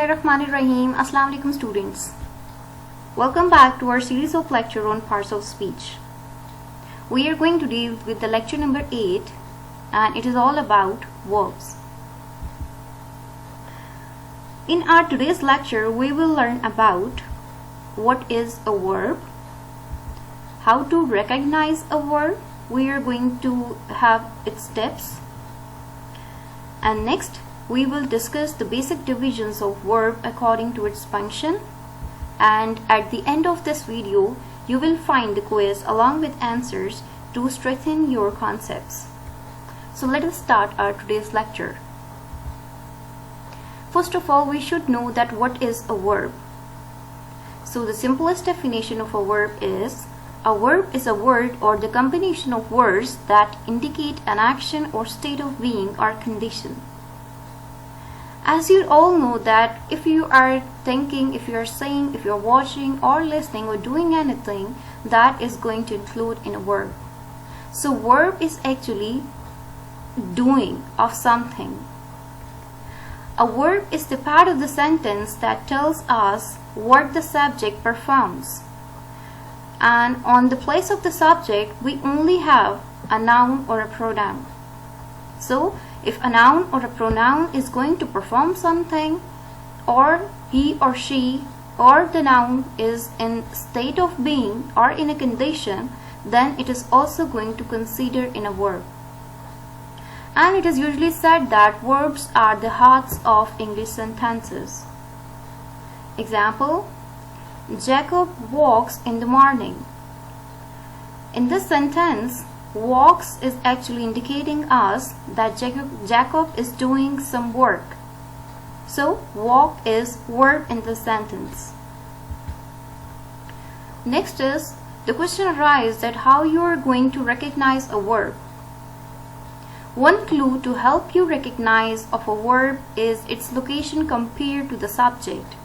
Bismillahirrahmanirrahim. Assalamu alaikum students. Welcome back to our series of lecture on parts of speech. We are going to deal with the lecture number 8 and it is all about verbs. In our today's lecture we will learn about what is a verb, how to recognize a verb. We are going to have its steps, and next we will discuss the basic divisions of verb according to its function, and at the end of this video you will find the quiz along with answers to strengthen your concepts. So let us start our today's lecture. First of all, we should know that what is a verb. So the simplest definition of a verb is: a verb is a word or the combination of words that indicate an action or state of being or condition. As you all know that if you are thinking, if you are saying, if you are watching or listening or doing anything, that is going to include in a verb. So verb is actually doing of something. A verb is the part of the sentence that tells us what the subject performs. And on the place of the subject we only have a noun or a pronoun. So if a noun or a pronoun is going to perform something, or he or she or the noun is in state of being or in a condition, then it is also going to consider in a verb. And it is usually said that verbs are the hearts of English sentences. Example: Jacob walks in the morning. In this sentence, walks is actually indicating us that Jacob is doing some work. So walk is verb in the sentence. Next is the question arises that how you are going to recognize a verb. One clue to help you recognize of a verb is its location compared to the subject.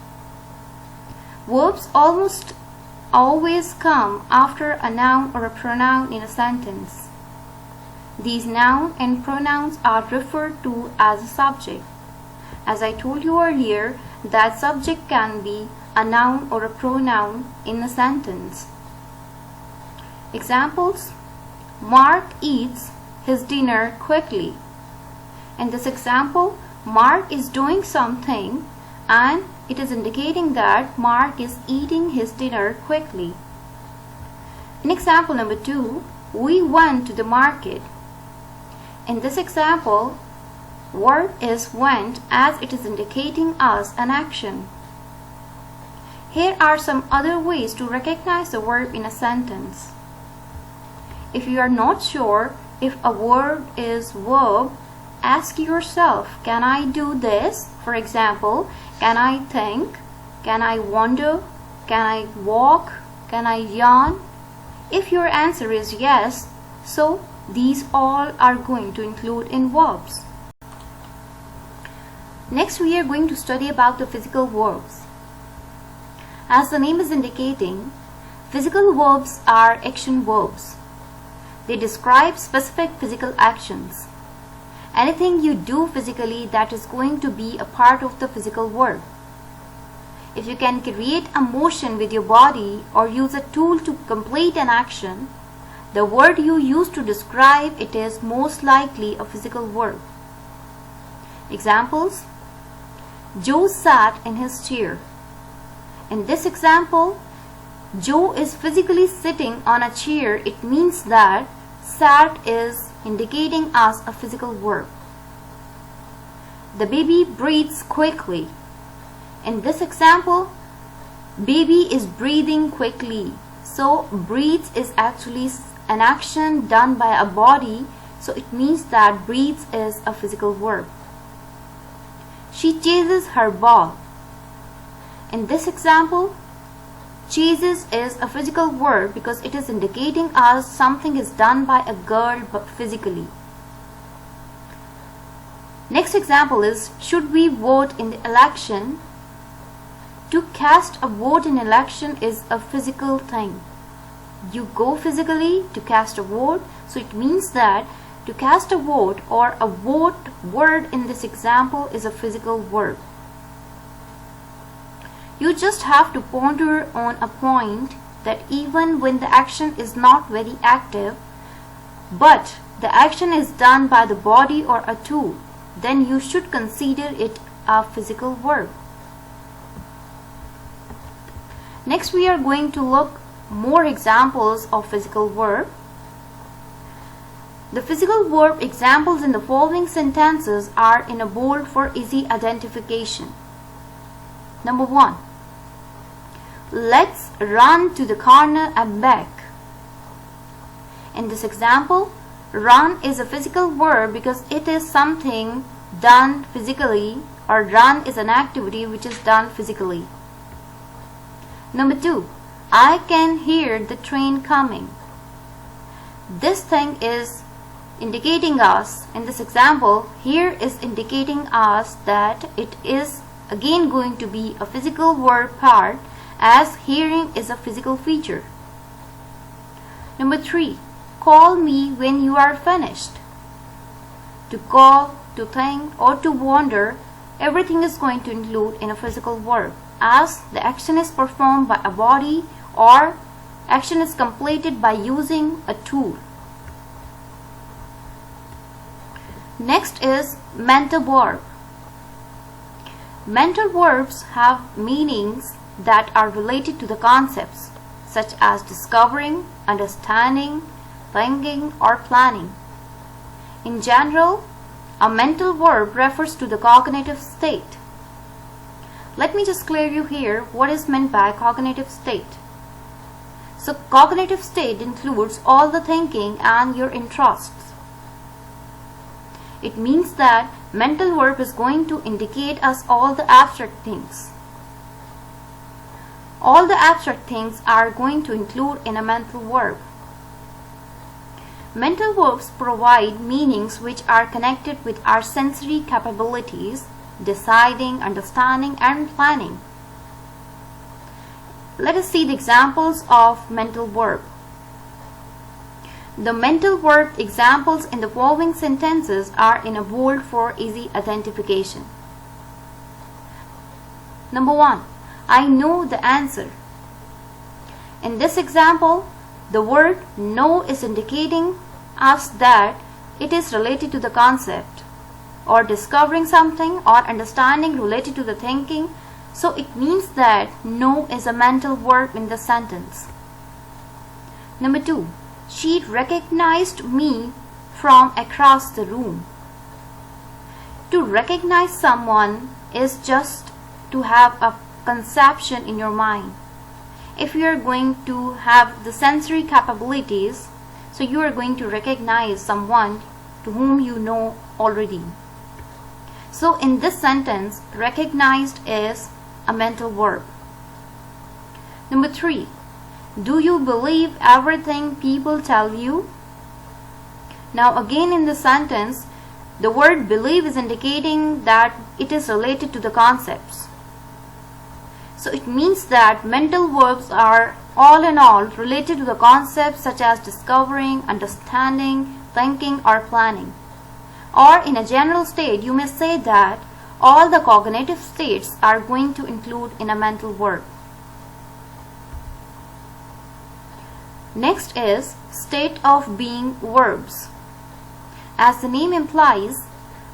Verbs almost always come after a noun or a pronoun in a sentence. These noun and pronouns are referred to as a subject. As I told you earlier, that subject can be a noun or a pronoun in a sentence. Examples: Mark eats his dinner quickly. In this example, Mark is doing something and it is indicating that Mark is eating his dinner quickly. In example number 2, we went to the market. In this example, verb is went as it is indicating us an action. Here are some other ways to recognize a verb in a sentence. If you are not sure if a word is verb, ask yourself, can I do this? For example, can I think? Can I wonder? Can I walk? Can I yawn? If your answer is yes, so these all are going to include in verbs. Next we are going to study about the physical verbs. As the name is indicating, physical verbs are action verbs. They describe specific physical actions. Anything you do physically that is going to be a part of the physical verb. If you can create a motion with your body or use a tool to complete an action, the word you use to describe it is most likely a physical verb. Examples: Joe sat in his chair. In this example, Joe is physically sitting on a chair. It means that sat is indicating us a physical verb. The baby breathes quickly. In this example, baby is breathing quickly. So breathes is actually an action done by a body, so it means that breathes is a physical verb. She chases her ball. In this example, chases is a physical verb because it is indicating us something is done by a girl but physically. Next example is, should we vote in the election? To cast a vote in election is a physical thing. You go physically to cast a vote, so it means that to cast a vote or a vote word in this example is a physical verb. You just have to ponder on a point that even when the action is not very active, but the action is done by the body or a tool, then you should consider it a physical verb. Next, we are going to look more examples of physical verb. The physical verb examples in the following sentences are in a bold for easy identification. Number 1. Let's run to the corner and back. In this example, run is a physical verb because it is something done physically, or run is an activity which is done physically. Number 2. I can hear the train coming. This thing is indicating us, in this example, here is indicating us that it is again going to be a physical verb part, as hearing is a physical feature. Number 3. Call me when you are finished. To call, to think, or to wonder, everything is going to include in a physical verb, as the action is performed by a body or action is completed by using a tool. Next is mental verb. Mental verbs have meanings that are related to the concepts such as discovering, understanding, thinking, or planning. In general, a mental verb refers to the cognitive state. Let me just clear you here what is meant by cognitive state. So, cognitive state includes all the thinking and your interests. It means that mental verb is going to indicate us all the abstract things. All the abstract things are going to include in a mental verb. Mental verbs provide meanings which are connected with our sensory capabilities, deciding, understanding, and planning. Let us see the examples of mental verb. The mental verb examples in the following sentences are in a bold for easy identification. Number 1. I know the answer. In this example, the word know is indicating us that it is related to the concept, or discovering something, or understanding related to the thinking. So it means that know is a mental verb in the sentence. Number 2. She recognized me from across the room. To recognize someone is just to have a conception in your mind. If you are going to have the sensory capabilities, so you are going to recognize someone to whom you know already. So in this sentence, recognized is a mental verb. Number 3. Do you believe everything people tell you? Now again in this sentence, the word believe is indicating that it is related to the concepts. So it means that mental verbs are all in all related to the concepts such as discovering, understanding, thinking, or planning. Or in a general state, you may say that all the cognitive states are going to include in a mental verb. Next is state of being verbs. As the name implies,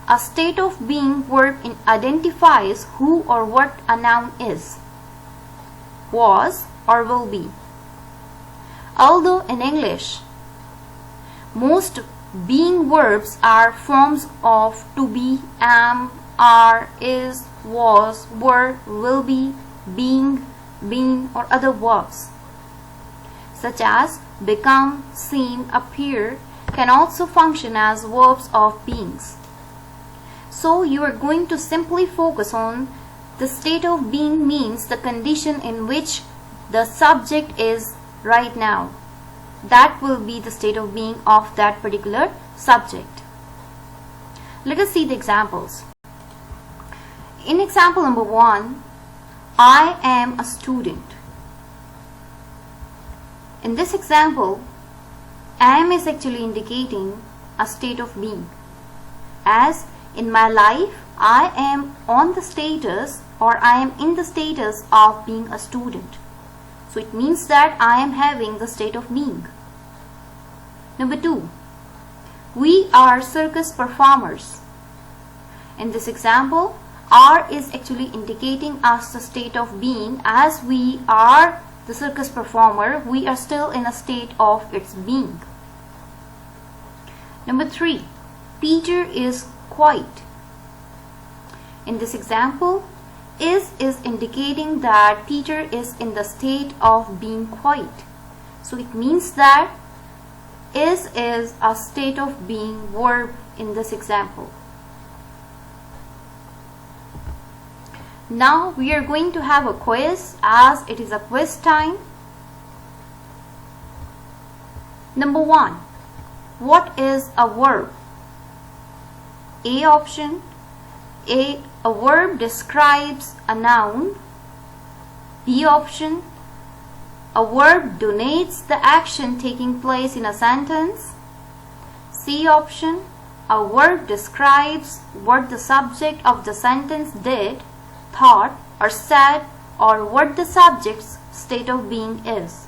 a state of being verb identifies who or what a noun is, was, or will be. Although in English, most being verbs are forms of to be, am, are, is, was, were, will be, being, been, or other verbs such as become, seem, appear can also function as verbs of beings. So you are going to simply focus on the state of being means the condition in which the subject is right now. That will be the state of being of that particular subject. Let us see the examples. In example number 1, I am a student. In this example, am is actually indicating a state of being. As in my life, I am on the status or I am in the status of being a student. So it means that I am having the state of being. Number 2. We are circus performers. In this example, are is actually indicating us the state of being. As we are the circus performer, we are still in a state of its being. Number 3. Peter is quiet. In this example, is indicating that Peter is in the state of being quiet. So it means that is a state of being verb in this example. Now we are going to have a quiz, as it is a quiz time. Number 1. What is a verb? A option. A verb describes a noun. B option. A verb denotes the action taking place in a sentence. C option. A verb describes what the subject of the sentence did, thought, or said, or what the subject's state of being is.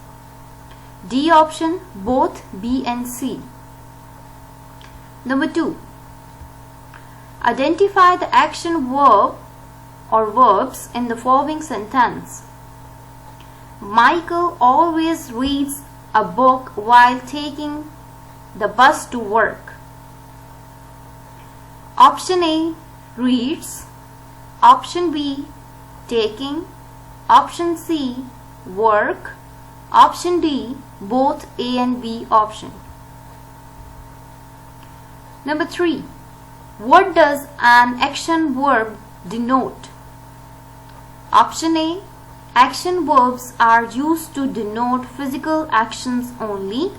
D option, both B and C. Number 2. Identify the action verb or verbs in the following sentence. Michael always reads a book while taking the bus to work. Option A, reads. Option B, taking. Option C, work. Option D, both A and B option. Number 3. What does an action verb denote? Option A, action verbs are used to denote physical actions only.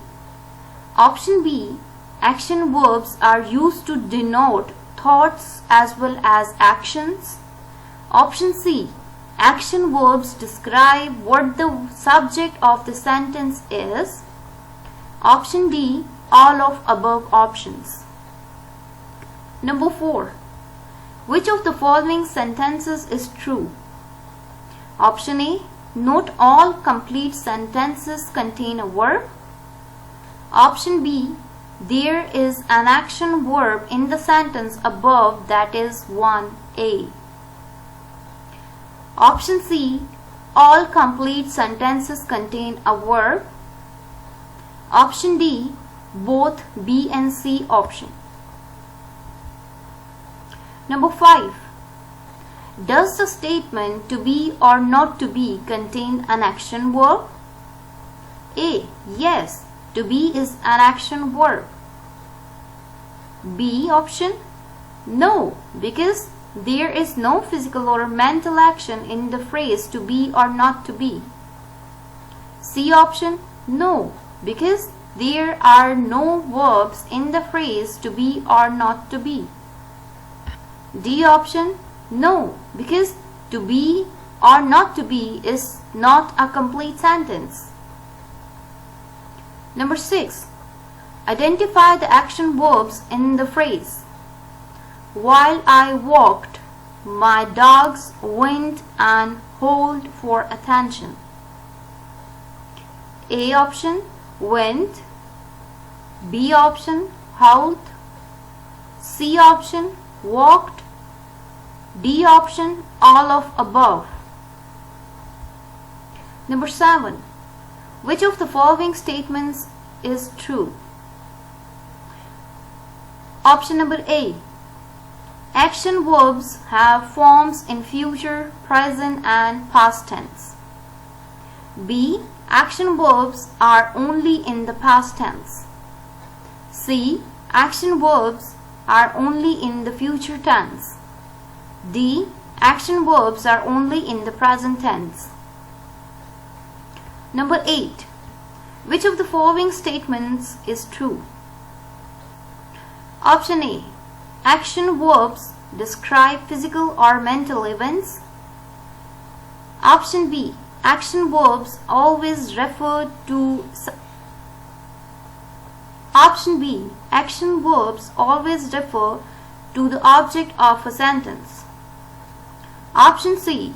Option B, action verbs are used to denote thoughts as well as actions. Option C, action verbs describe what the subject of the sentence is. Option D, all of above options. Number 4. Which of the following sentences is true? Option A, not all complete sentences contain a verb. Option B, there is an action verb in the sentence above, that is 1A. Option C, all complete sentences contain a verb. Option D, both B and C option. Number 5. Does the statement to be or not to be contain an action verb? A. Yes, to be is an action verb. B option. No, because there is no physical or mental action in the phrase to be or not to be. C option. No, because there are no verbs in the phrase to be or not to be. D option. No, because to be or not to be is not a complete sentence. Number 6. Identify the action verbs in the phrase. While I walked, my dogs went and howled for attention. A option, went. B option, howled. C option, walked. D option, all of above. Number 7. Which of the following statements is true? Option number A. Action verbs have forms in future, present and past tense. B. Action verbs are only in the past tense. C. Action verbs are only in the future tense. D. Action verbs are only in the present tense. Number 8. Which of the following statements is true? Option A. Action verbs describe physical or mental events. Option B. Action verbs always refer to Option B. Action verbs always refer to the object of a sentence. Option C.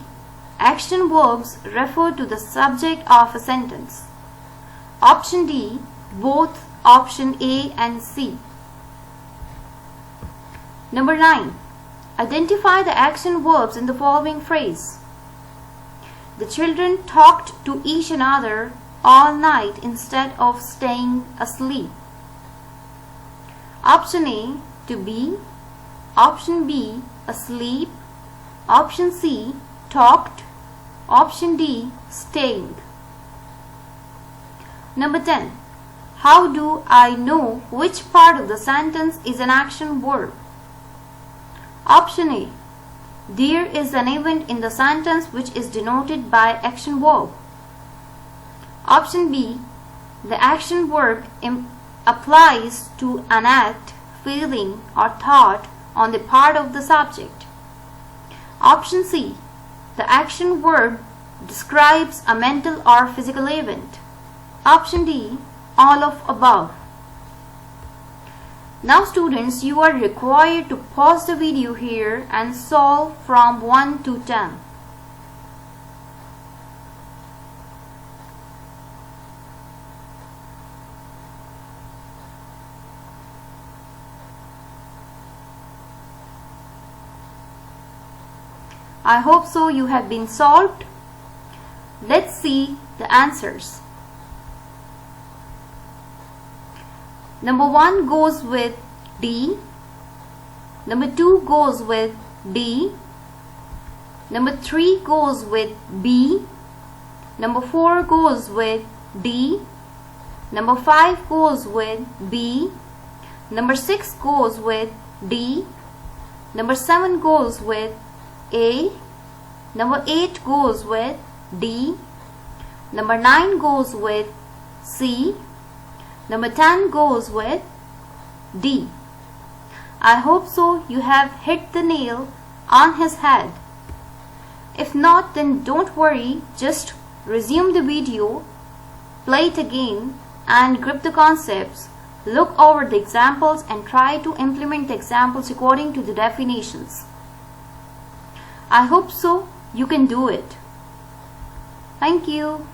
Action verbs refer to the subject of a sentence. Option D. Both option A and C. Number 9. Identify the action verbs in the following phrase. The children talked to each another all night instead of staying asleep. Option A. To be. Option B. Asleep. Option C. Talked. Option D. Staying. Number 10. How do I know which part of the sentence is an action verb? Option A. There is an event in the sentence which is denoted by action verb. Option B. The action verb applies to an act, feeling or thought on the part of the subject. Option C. The action verb describes a mental or physical event. Option D. All of above. Now students, you are required to pause the video here and solve from 1 to 10. I hope so you have been solved. Let's see the answers. Number 1 goes with D. Number 2 goes with D. Number 3 goes with B. Number 4 goes with D. Number 5 goes with B. Number 6 goes with D. Number 7 goes with A. Number 8 goes with D. Number 9 goes with C. Number 10 goes with D. I hope so you have hit the nail on his head. If not, then don't worry, just resume the video, play it again and grip the concepts, look over the examples and try to implement the examples according to the definitions. I hope so you can do it. Thank you.